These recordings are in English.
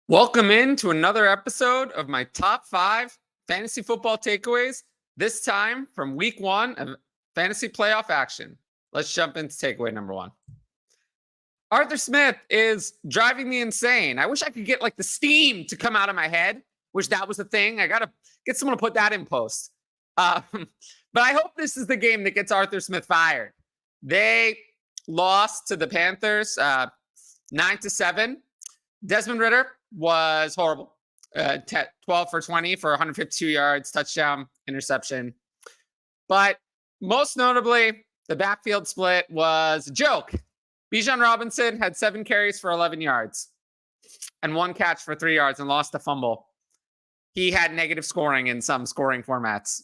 Welcome in to another episode of my top 5 fantasy football takeaways, this time from week 1 of fantasy playoff action. Let's jump into takeaway number 1. Arthur Smith is driving me insane. I wish I could get like the steam to come out of my head. Wish that was a thing. I got to get someone to put that in post. But I hope this is the game that gets Arthur Smith fired. They lost to the Panthers 9-7. Desmond Ridder was horrible. 12 for 20 for 152 yards, touchdown, interception. But most notably, the backfield split was a joke. Bijan Robinson had 7 carries for 11 yards and 1 catch for 3 yards and lost a fumble. He had negative scoring in some scoring formats.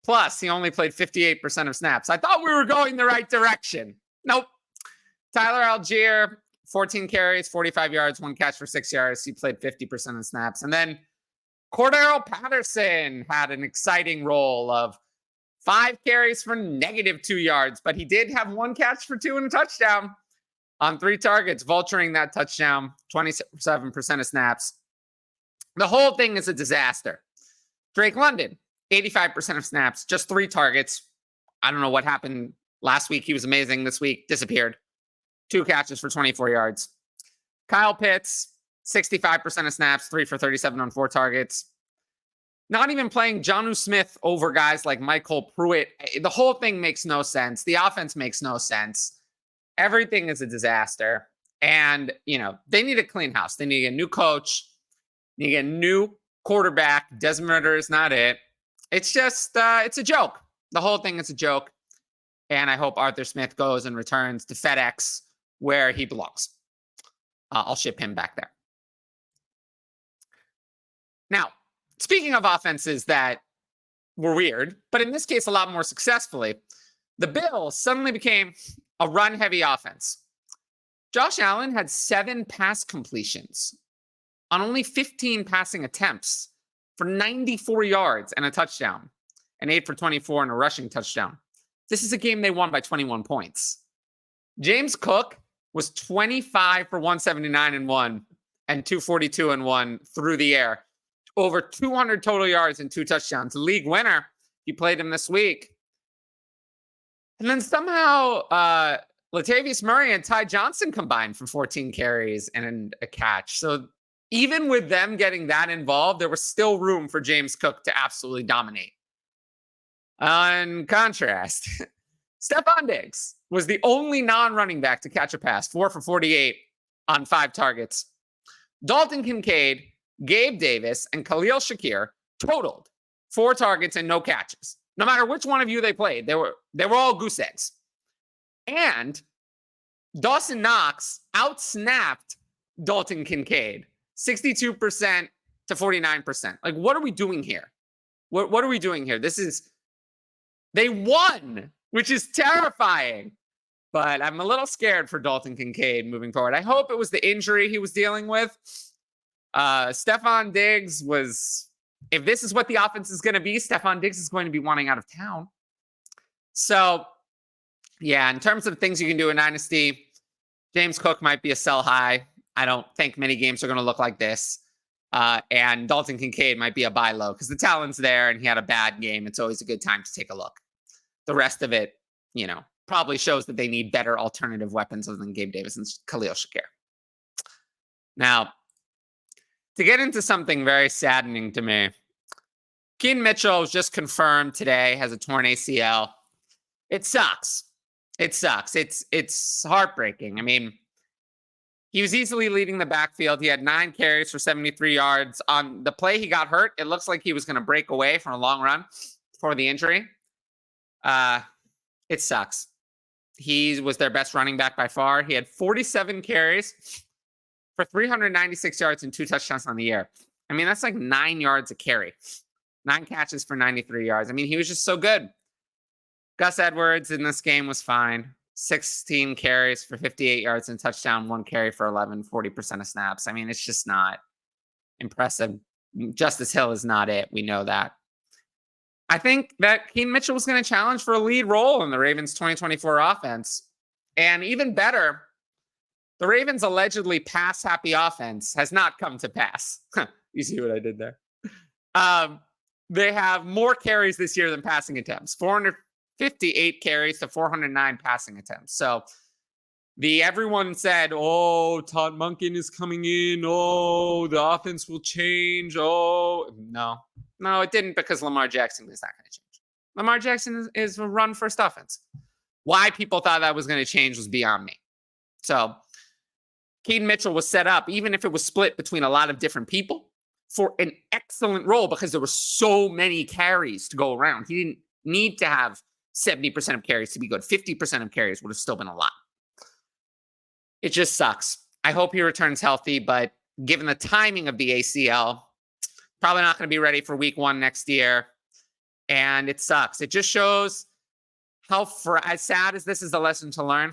Plus, he only played 58% of snaps. I thought we were going the right direction. Nope. Tyler Algier, 14 carries, 45 yards, 1 catch for 6 yards. He played 50% of snaps. And then Cordero Patterson had an exciting role of 5 carries for -2 yards, but he did have 1 catch for 2 and a touchdown on 3 targets, vulturing that touchdown, 27% of snaps. The whole thing is a disaster. Drake London, 85% of snaps, just 3 targets. I don't know what happened last week. He was amazing. This week, disappeared. 2 catches for 24 yards. Kyle Pitts, 65% of snaps, 3 for 37 on 4 targets. Not even playing Jonnu Smith over guys like Michael Pruitt. The whole thing makes no sense. The offense makes no sense. Everything is a disaster. And, they need a clean house. They need a new coach. They need a new quarterback. Desmond Ridder is not it. It's just, it's a joke. The whole thing is a joke. And I hope Arthur Smith goes and returns to FedEx where he belongs. I'll ship him back there. Now, speaking of offenses that were weird, but in this case, a lot more successfully, the Bills suddenly became a run-heavy offense. Josh Allen had 7 pass completions on only 15 passing attempts for 94 yards and a touchdown, and 8 for 24 and a rushing touchdown. This is a game they won by 21 points. James Cook was 25 for 179 and 1 and 242 and 1 through the air. Over 200 total yards and 2 touchdowns. The league winner. He played him this week. And then somehow Latavius Murray and Ty Johnson combined for 14 carries and a catch. So even with them getting that involved, there was still room for James Cook to absolutely dominate. On contrast, Stephon Diggs was the only non-running back to catch a pass, 4 for 48 on 5 targets. Dalton Kincaid, Gabe Davis, and Khalil Shakir totaled 4 targets and no catches. No matter which one of you they played, they were all goose eggs. And Dawson Knox outsnapped Dalton Kincaid, 62% to 49%. Like, what are we doing here? What are we doing here? They won, which is terrifying. But I'm a little scared for Dalton Kincaid moving forward. I hope it was the injury he was dealing with. Stephon Diggs was, if this is what the offense is going to be, Stephon Diggs is going to be wanting out of town. So, yeah, in terms of things you can do in Dynasty, James Cook might be a sell high. I don't think many games are going to look like this. And Dalton Kincaid might be a buy low because the talent's there and he had a bad game. It's always a good time to take a look. The rest of it, probably shows that they need better alternative weapons other than Gabe Davis and Khalil Shakir. Now, to get into something very saddening to me, Keaton Mitchell was just confirmed today has a torn ACL. It sucks. It sucks. It's heartbreaking. I mean, he was easily leading the backfield. He had 9 carries for 73 yards. On the play he got hurt, it looks like he was going to break away from a long run before the injury. It sucks. He was their best running back by far. He had 47 carries for 396 yards and 2 touchdowns on the year. I mean, that's like 9 yards a carry. 9 catches for 93 yards. I mean, he was just so good. Gus Edwards in this game was fine. 16 carries for 58 yards and touchdown, 1 carry for 11, 40% of snaps. I mean, it's just not impressive. Justice Hill is not it. We know that. I think that Keaton Mitchell was going to challenge for a lead role in the Ravens 2024 offense. And even better, The Ravens' allegedly pass-happy offense has not come to pass. You see what I did there? They have more carries this year than passing attempts. 458 carries to 409 passing attempts. So everyone said, oh, Todd Monken is coming in. Oh, the offense will change. Oh, no, it didn't, because Lamar Jackson is not going to change. Lamar Jackson is a run-first offense. Why people thought that was going to change was beyond me. So Keaton Mitchell was set up, even if it was split between a lot of different people, for an excellent role, because there were so many carries to go around. He didn't need to have 70% of carries to be good. 50% of carries would have still been a lot. It just sucks. I hope he returns healthy, but given the timing of the ACL, probably not going to be ready for week 1 next year. And it sucks. It just shows how, as sad as this is a lesson to learn,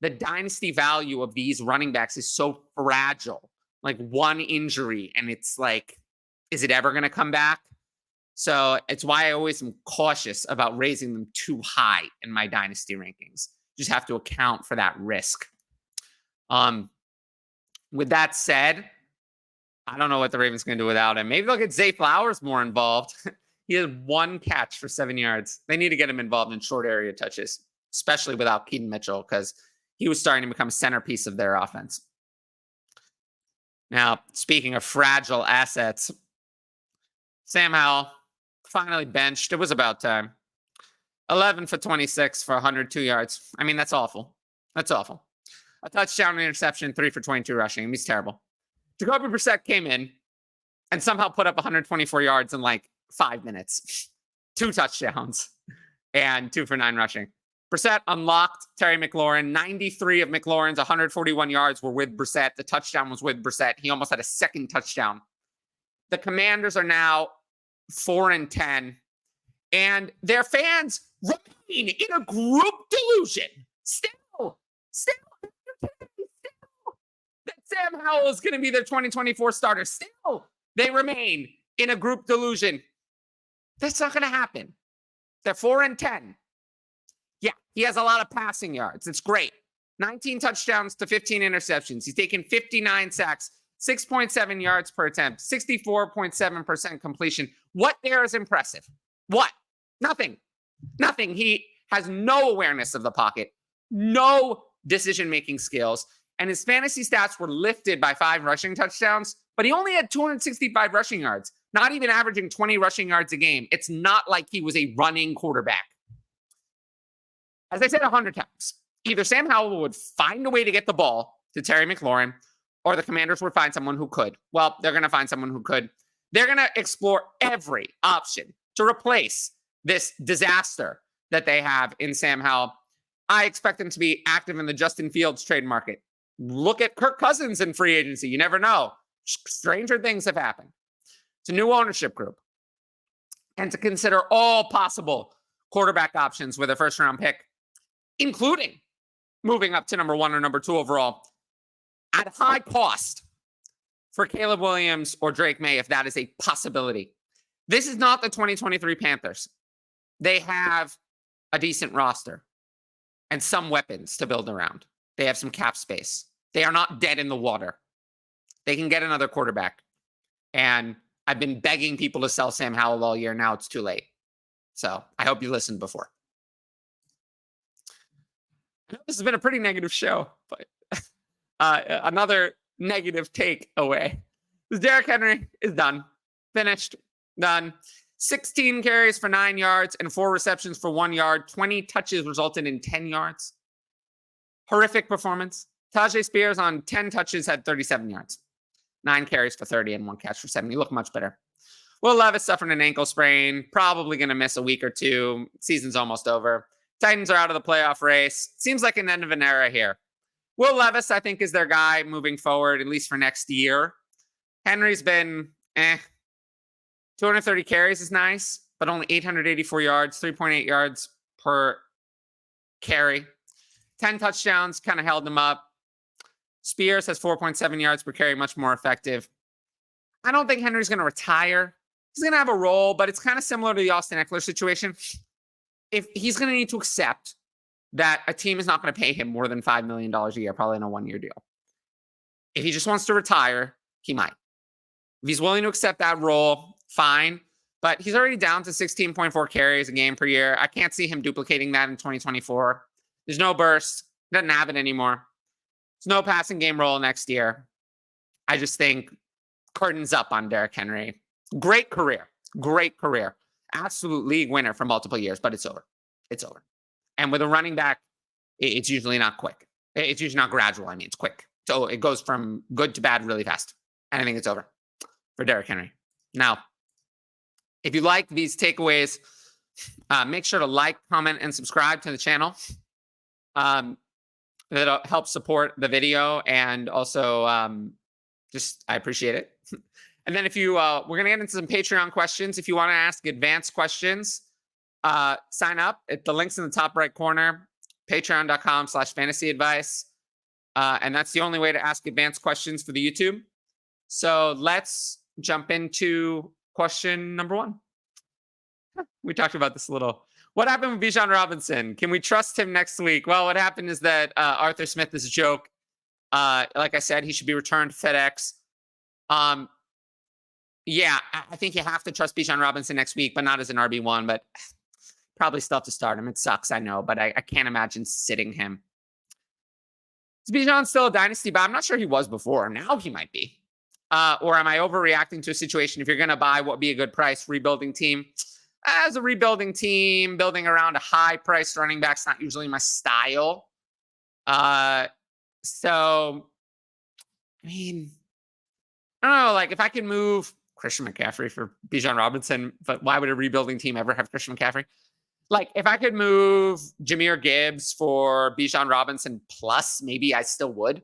the dynasty value of these running backs is so fragile. Like one injury, and it's like, is it ever going to come back? So it's why I always am cautious about raising them too high in my dynasty rankings. Just have to account for that risk. With that said, I don't know what the Ravens going to do without him. Maybe they'll get Zay Flowers more involved. He had 1 catch for 7 yards. They need to get him involved in short area touches, especially without Keaton Mitchell, because he was starting to become a centerpiece of their offense. Now, speaking of fragile assets, Sam Howell finally benched. It was about time. 11 for 26 for 102 yards. I mean, that's awful. That's awful. A touchdown, an interception, 3 for 22 rushing. He's terrible. Jacoby Brissett came in and somehow put up 124 yards in like 5 minutes. 2 touchdowns and 2 for 9 rushing. Brissett unlocked Terry McLaurin. 93 of McLaurin's 141 yards were with Brissett. The touchdown was with Brissett. He almost had a second touchdown. The Commanders are now 4-10, and their fans remain in a group delusion. Still, that Sam Howell is going to be their 2024 starter. Still, they remain in a group delusion. That's not going to happen. They're 4-10. Yeah, he has a lot of passing yards. It's great. 19 touchdowns to 15 interceptions. He's taken 59 sacks, 6.7 yards per attempt, 64.7% completion. What there is impressive? What? Nothing. He has no awareness of the pocket, no decision-making skills, and his fantasy stats were lifted by 5 rushing touchdowns, but he only had 265 rushing yards, not even averaging 20 rushing yards a game. It's not like he was a running quarterback. As I said 100 times, either Sam Howell would find a way to get the ball to Terry McLaurin, or the Commanders would find someone who could. Well, they're going to find someone who could. They're going to explore every option to replace this disaster that they have in Sam Howell. I expect them to be active in the Justin Fields trade market. Look at Kirk Cousins in free agency. You never know. Stranger things have happened. It's a new ownership group. And to consider all possible quarterback options with a first-round pick, including moving up to number 1 or number 2 overall at high cost for Caleb Williams or Drake May, if that is a possibility. This is not the 2023 Panthers. They have a decent roster and some weapons to build around. They have some cap space. They are not dead in the water. They can get another quarterback. And I've been begging people to sell Sam Howell all year. Now it's too late. So I hope you listened before. This has been a pretty negative show, but another negative takeaway. Derrick Henry is done. Finished. Done. 16 carries for 9 yards and 4 receptions for 1 yard. 20 touches resulted in 10 yards. Horrific performance. Tyjae Spears on 10 touches had 37 yards. 9 carries for 30 and 1 catch for 7. He looked much better. Will Levis suffered an ankle sprain. Probably going to miss a week or 2. Season's almost over. Titans are out of the playoff race. Seems like an end of an era here. Will Levis, I think, is their guy moving forward, at least for next year. Henry's been 230 carries is nice, but only 884 yards, 3.8 yards per carry. 10 touchdowns kind of held him up. Spears has 4.7 yards per carry, much more effective. I don't think Henry's going to retire. He's going to have a role, but it's kind of similar to the Austin Eckler situation. If he's going to need to accept that a team is not going to pay him more than $5 million a year, probably in a 1-year deal. If he just wants to retire, he might. If he's willing to accept that role, fine. But he's already down to 16.4 carries a game per year. I can't see him duplicating that in 2024. There's no burst. Doesn't have it anymore. There's no passing game role next year. I just think curtains up on Derrick Henry. Great career. Great career. Absolute league winner for multiple years, but it's over. It's over. And with a running back, it's usually not quick. It's usually not gradual. I mean, it's quick. So it goes from good to bad really fast. And I think it's over for Derrick Henry. Now, if you like these takeaways, make sure to like, comment, and subscribe to the channel. That'll help support the video, and also I appreciate it. And then if you, we're going to get into some Patreon questions. If you want to ask advanced questions, sign up at the links in the top right corner, patreon.com/fantasyadvice. And that's the only way to ask advanced questions for the YouTube. So let's jump into question number 1. We talked about this a little. What happened with Bijan Robinson? Can we trust him next week? Well, what happened is that Arthur Smith is a joke. Like I said, he should be returned to FedEx. Yeah, I think you have to trust Bijan Robinson next week, but not as an RB1, but probably still have to start him. It sucks, I know, but I can't imagine sitting him. Is Bijan still a dynasty buy? I'm not sure he was before. Now he might be. Or am I overreacting to a situation? If you're going to buy, what would be a good price? Rebuilding team. As a rebuilding team, building around a high-priced running back's not usually my style. So, I mean, I don't know. Like, if I could move Christian McCaffrey for Bijan Robinson, but why would a rebuilding team ever have Christian McCaffrey? Like, if I could move Jahmyr Gibbs for Bijan Robinson plus, maybe I still would.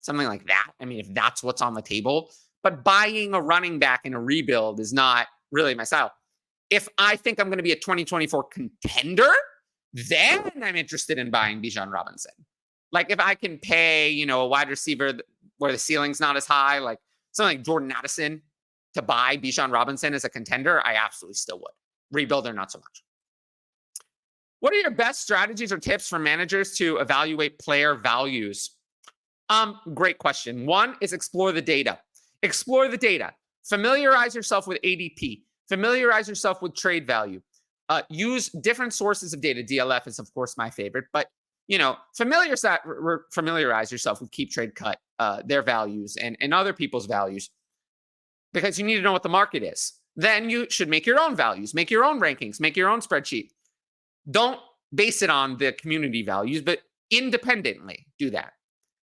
Something like that. I mean, if that's what's on the table. But buying a running back in a rebuild is not really my style. If I think I'm going to be a 2024 contender, then I'm interested in buying Bijan Robinson. Like, if I can pay, a wide receiver where the ceiling's not as high, like something like Jordan Addison, to buy Bijan Robinson as a contender, I absolutely still would. Rebuilder, not so much. What are your best strategies or tips for managers to evaluate player values? Great question. One is explore the data. Explore the data. Familiarize yourself with ADP. Familiarize yourself with trade value. Use different sources of data. DLF is, of course, my favorite, but familiarize yourself with Keep Trade Cut, their values and other people's values, because you need to know what the market is. Then you should make your own values, make your own rankings, make your own spreadsheet. Don't base it on the community values, but independently do that.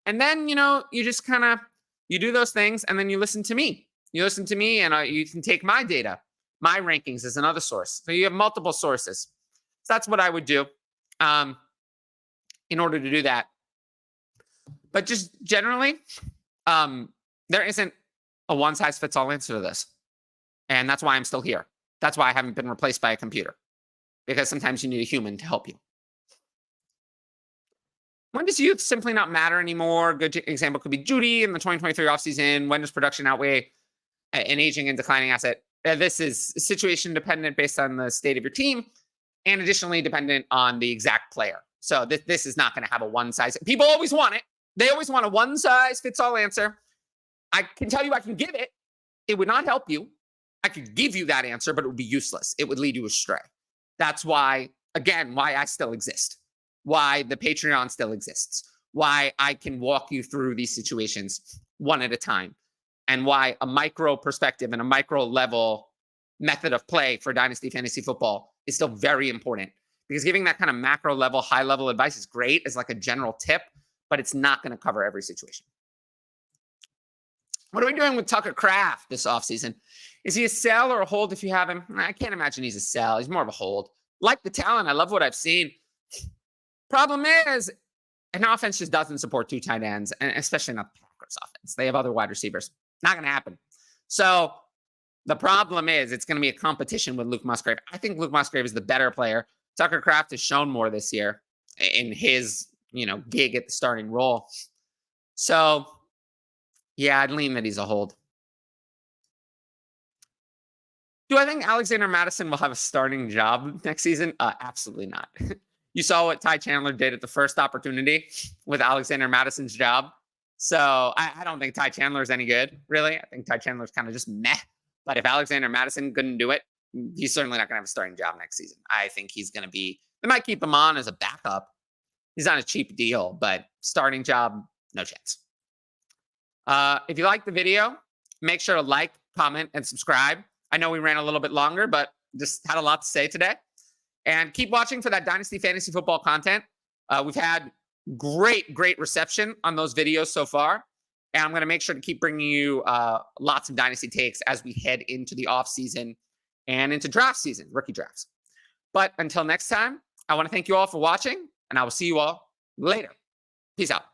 And then, you just you do those things, and then you listen to me. You listen to me, and you can take my data, my rankings as another source. So you have multiple sources. So that's what I would do in order to do that. But just generally, there isn't a one-size-fits-all answer to this. And that's why I'm still here. That's why I haven't been replaced by a computer. Because sometimes you need a human to help you. When does youth simply not matter anymore? Good example could be Judy in the 2023 offseason. When does production outweigh an aging and declining asset? This is situation dependent based on the state of your team, and additionally dependent on the exact player. So this is not going to have a one size. People always want it. They always want a one size fits all answer. I can tell you I can give it. It would not help you. I could give you that answer, but it would be useless. It would lead you astray. That's why, again, why I still exist. Why the Patreon still exists, why I can walk you through these situations one at a time, and why a micro perspective and a micro level method of play for Dynasty Fantasy Football is still very important, because giving that kind of macro level, high level advice is great as like a general tip, but it's not going to cover every situation. What are we doing with Tucker Kraft this offseason? Is he a sell or a hold if you have him? I can't imagine he's a sell. He's more of a hold. Like the talent. I love what I've seen. Problem is, an offense just doesn't support 2 tight ends, and especially not the Packers offense. They have other wide receivers. Not going to happen. So the problem is it's going to be a competition with Luke Musgrave. I think Luke Musgrave is the better player. Tucker Kraft has shown more this year in his, gig at the starting role. So, yeah, I'd lean that he's a hold. Do I think Alexander Mattison will have a starting job next season? Absolutely not. You saw what Ty Chandler did at the first opportunity with Alexander Madison's job. So I don't think Ty Chandler is any good, really. I think Ty Chandler's kind of just meh. But if Alexander Madison couldn't do it, he's certainly not going to have a starting job next season. I think he's going to be, they might keep him on as a backup. He's on a cheap deal, but starting job, no chance. If you like the video, make sure to like, comment, and subscribe. I know we ran a little bit longer, but just had a lot to say today. And keep watching for that Dynasty Fantasy Football content. We've had great reception on those videos so far. And I'm going to make sure to keep bringing you lots of Dynasty takes as we head into the offseason and into draft season, rookie drafts. But until next time, I want to thank you all for watching, and I will see you all later. Peace out.